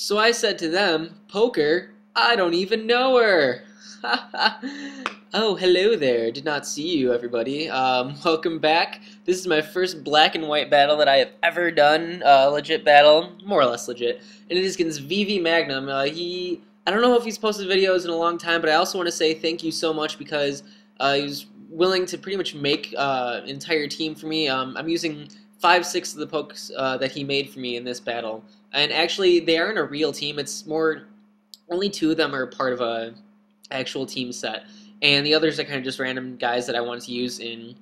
So I said to them, "Poker? I don't even know her." Oh, hello there. Did not see you, everybody. Welcome back. This is my first black and white battle that I have ever done. Legit battle, more or less legit. And it is against VVMagnum. I don't know if he's posted videos in a long time, but I also want to say thank you so much because he was willing to pretty much make an entire team for me. I'm using 5/6 of the pokes that he made for me in this battle. And actually, they aren't a real team. It's more, only two of them are part of a actual team set, and the others are kind of just random guys that I wanted to use in,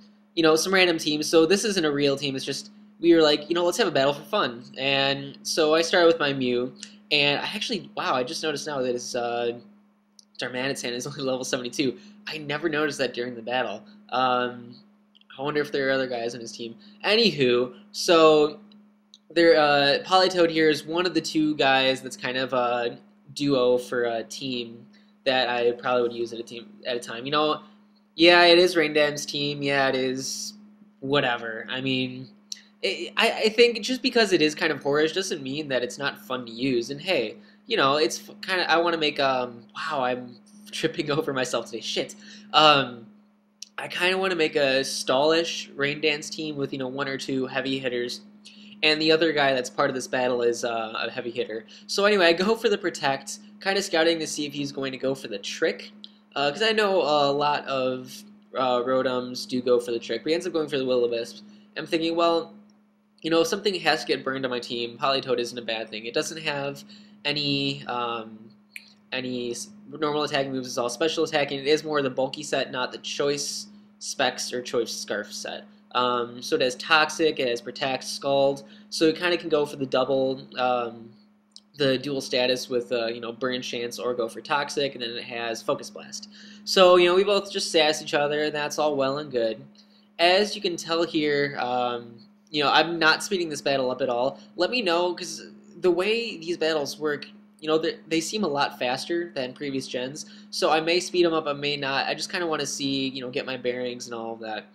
some random teams. So this isn't a real team. It's just we were like, let's have a battle for fun. And so I started with my Mew, and I actually, wow, I just noticed now that his Darmanitan is only level 72. I never noticed that during the battle. I wonder if there are other guys on his team. Anywho, so Politoed here is one of the two guys that's kind of a duo for a team that I probably would use at a time. Yeah, it is Raindam's team. Yeah, it is whatever. I mean, I think just because it is kind of horrorish doesn't mean that it's not fun to use. And hey, it's kind of, I want to make wow, I'm tripping over myself today. Shit. I kind of want to make a stallish Rain Dance team with one or two heavy hitters. And the other guy that's part of this battle is a heavy hitter. So anyway, I go for the Protect, kind of scouting to see if he's going to go for the Trick. Because I know a lot of Rotoms do go for the Trick, but he ends up going for the Will-O-Wisp. I'm thinking, well, if something has to get burned on my team, Politoed isn't a bad thing. It doesn't have any normal attacking moves. It's all special attacking. It is more the bulky set, not the Choice Specs or Choice Scarf set. So it has Toxic, it has Protect, Scald, so it kind of can go for the the dual status with, Burn Chance or go for Toxic, and then it has Focus Blast. So, we both just sass each other, and that's all well and good. As you can tell here, I'm not speeding this battle up at all. Let me know, because the way these battles work, they seem a lot faster than previous gens, so I may speed them up, I may not. I just kind of want to see, get my bearings and all of that.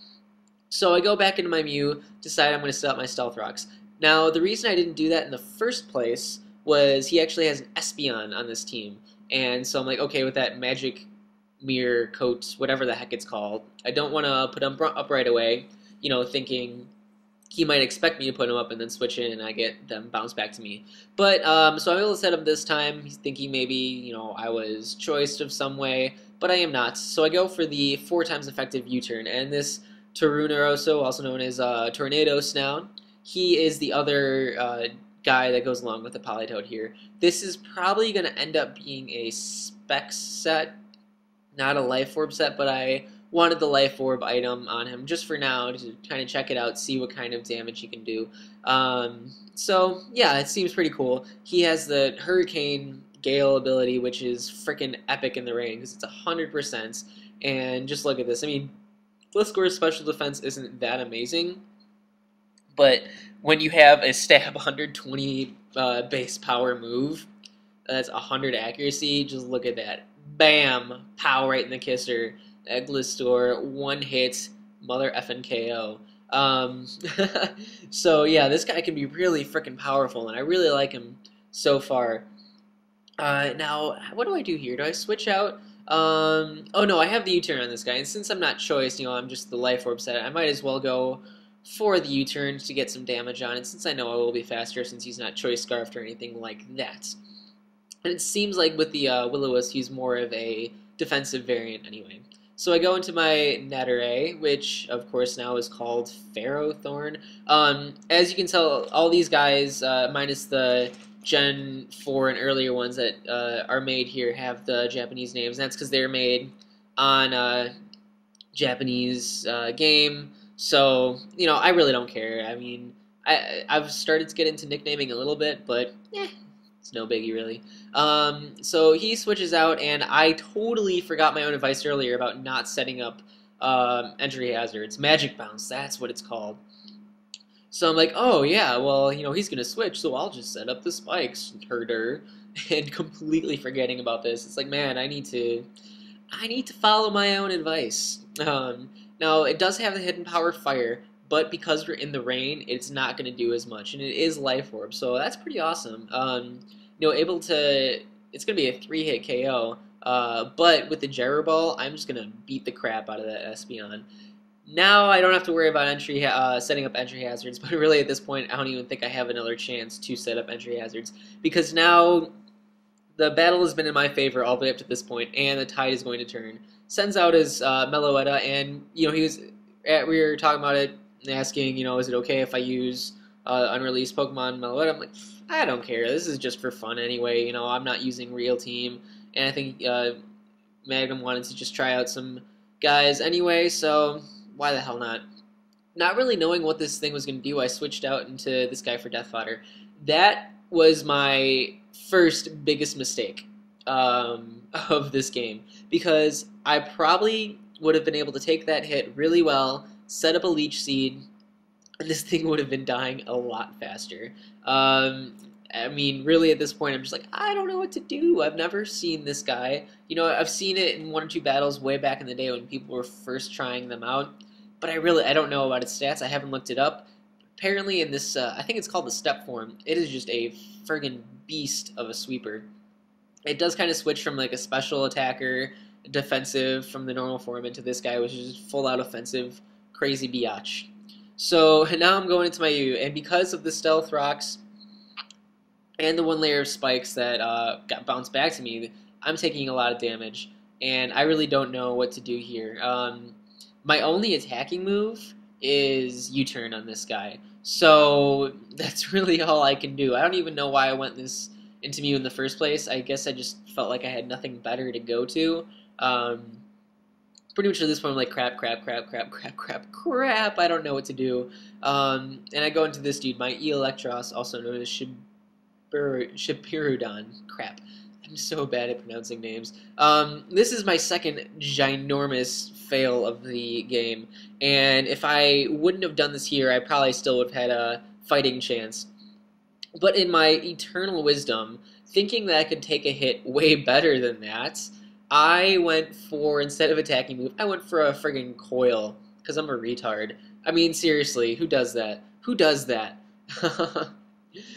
So I go back into my Mew, decide I'm going to set up my Stealth Rocks. Now, the reason I didn't do that in the first place was he actually has an Espeon on this team. And so I'm like, okay, with that Magic Mirror Coat, whatever the heck it's called, I don't want to put him up right away, thinking he might expect me to put him up and then switch in and I get them bounce back to me. But, so I'm able to set him this time. He's thinking maybe, I was choiced of some way, but I am not. So I go for the 4 times effective U-turn, and this Torunaroso, also known as Tornado Snout, he is the other guy that goes along with the Politoed here. This is probably going to end up being a Specs set, not a Life Orb set, but I wanted the Life Orb item on him just for now to kind of check it out, see what kind of damage he can do. So, yeah, it seems pretty cool. He has the Hurricane Gale ability, which is freaking epic in the rain because it's 100%. And just look at this. I mean, Gliscor's special defense isn't that amazing, but when you have a stab 120 base power move, that's 100 accuracy, just look at that. Bam! Pow right in the kisser. That Gliscor, one hit, mother effing KO. So yeah, this guy can be really freaking powerful, and I really like him so far. Now, what do I do here? Do I switch out? Oh no, I have the U-turn on this guy, and since I'm not choice, I'm just the Life Orb set, I might as well go for the U-turn to get some damage on it, since I know I will be faster since he's not choice scarfed or anything like that. And it seems like with the Will-O-Wisp, he's more of a defensive variant anyway. So I go into my Netteray, which of course now is called Ferrothorn. As you can tell, all these guys, minus the Gen 4 and earlier ones that are made here have the Japanese names, and that's because they're made on a Japanese game. So, I really don't care. I mean, I've started to get into nicknaming a little bit, but it's no biggie really. So he switches out, and I totally forgot my own advice earlier about not setting up entry hazards. Magic Bounce, that's what it's called. So I'm like, oh yeah, well, he's going to switch, so I'll just set up the spikes, herder, and completely forgetting about this. It's like, man, I need to follow my own advice. Now, it does have the hidden power Fire, but because we're in the rain, it's not going to do as much, and it is Life Orb, so that's pretty awesome. able to. It's gonna be a 3-hit KO. But with the gyro ball, I'm just gonna beat the crap out of that Espeon. Now I don't have to worry about setting up entry hazards, but really at this point I don't even think I have another chance to set up entry hazards because now the battle has been in my favor all the way up to this point, and the tide is going to turn. Sends out his Meloetta, and we were talking about it, asking, is it okay if I use unreleased Pokemon Meloetta? I'm like, I don't care. This is just for fun anyway. I'm not using Real Team, and I think Magnum wanted to just try out some guys anyway, so why the hell not? Not really knowing what this thing was going to do, I switched out into this guy for Death Fodder. That was my first biggest mistake of this game, because I probably would have been able to take that hit really well, set up a Leech Seed, and this thing would have been dying a lot faster. I mean, really at this point, I'm just like, I don't know what to do. I've never seen this guy. I've seen it in 1 or 2 battles way back in the day when people were first trying them out, but I don't know about its stats. I haven't looked it up. Apparently in this, I think it's called the Step form, it is just a friggin' beast of a sweeper. It does kind of switch from like a special attacker, defensive from the normal form into this guy, which is full out offensive, crazy biatch. So now I'm going into my U, and because of the Stealth Rocks and the 1 layer of spikes that got bounced back to me, I'm taking a lot of damage, and I really don't know what to do here. My only attacking move is U-turn on this guy, so that's really all I can do. I don't even know why I went into Mew in the first place. I guess I just felt like I had nothing better to go to. Pretty much at this point I'm like, crap, I don't know what to do. And I go into this dude, my Electros, also known as Shipirudon. Crap. I'm so bad at pronouncing names. This is my second ginormous fail of the game, and if I wouldn't have done this here, I probably still would have had a fighting chance. But in my eternal wisdom, thinking that I could take a hit way better than that, I went for, instead of attacking move, I went for a friggin' coil, because I'm a retard. I mean, seriously, who does that? Who does that?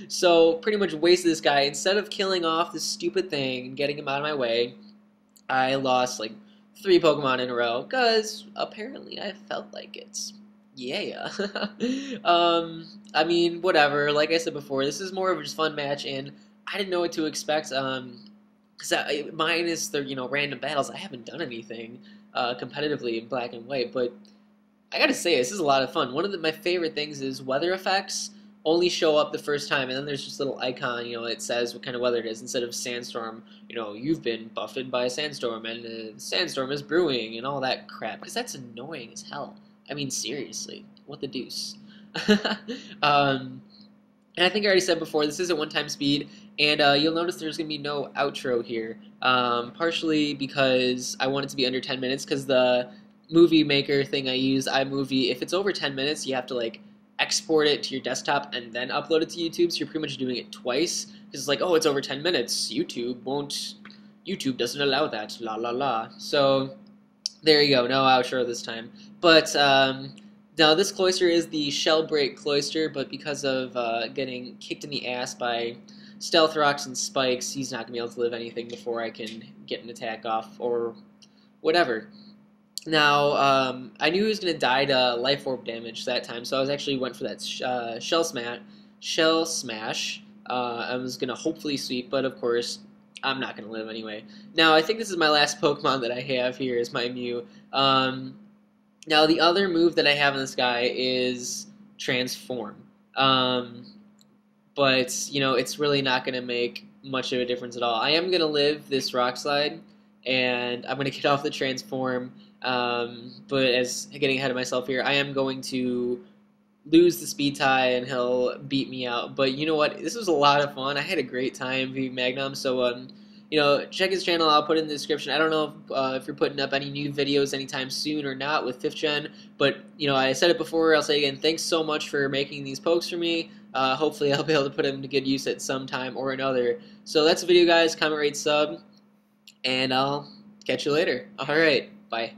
So, pretty much wasted this guy. Instead of killing off this stupid thing and getting him out of my way, I lost like 3 Pokemon in a row, because apparently I felt like it. Yeah. I mean, whatever. Like I said before, this is more of a just fun match, and I didn't know what to expect. Because minus the random battles, I haven't done anything competitively in Black and White. But I gotta say, this is a lot of fun. One of my favorite things is weather effects only show up the first time, and then there's just a little icon, it says what kind of weather it is, instead of sandstorm, you've been buffeted by a sandstorm, and the sandstorm is brewing, and all that crap, because that's annoying as hell. I mean, seriously, what the deuce? And I think I already said before, this is a one-time speed, and you'll notice there's going to be no outro here, partially because I want it to be under 10 minutes, because the movie maker thing I use, iMovie, if it's over 10 minutes, you have to, export it to your desktop and then upload it to YouTube, so you're pretty much doing it twice, because it's like, oh, it's over 10 minutes, YouTube doesn't allow that, la la la. So, there you go, no outro this time. But, now this Cloyster is the Shell Break Cloyster, but because of getting kicked in the ass by Stealth Rocks and Spikes, he's not going to be able to live anything before I can get an attack off, or whatever. Now, I knew he was going to die to Life Orb damage that time, so I went for that Shell Smash. I was going to hopefully sweep, but of course, I'm not going to live anyway. Now, I think this is my last Pokemon that I have here is my Mew. Now, the other move that I have on this guy is Transform. But, it's really not going to make much of a difference at all. I am going to live this Rock Slide, and I'm going to get off the Transform. But as getting ahead of myself here, I am going to lose the speed tie and he'll beat me out. But you know what? This was a lot of fun. I had a great time VVMagnum. So, check his channel. I'll put it in the description. I don't know if you're putting up any new videos anytime soon or not with 5th Gen. But, I said it before. I'll say again, thanks so much for making these pokes for me. Hopefully I'll be able to put them to good use at some time or another. So that's the video, guys. Comment, rate, sub. And I'll catch you later. Alright, bye.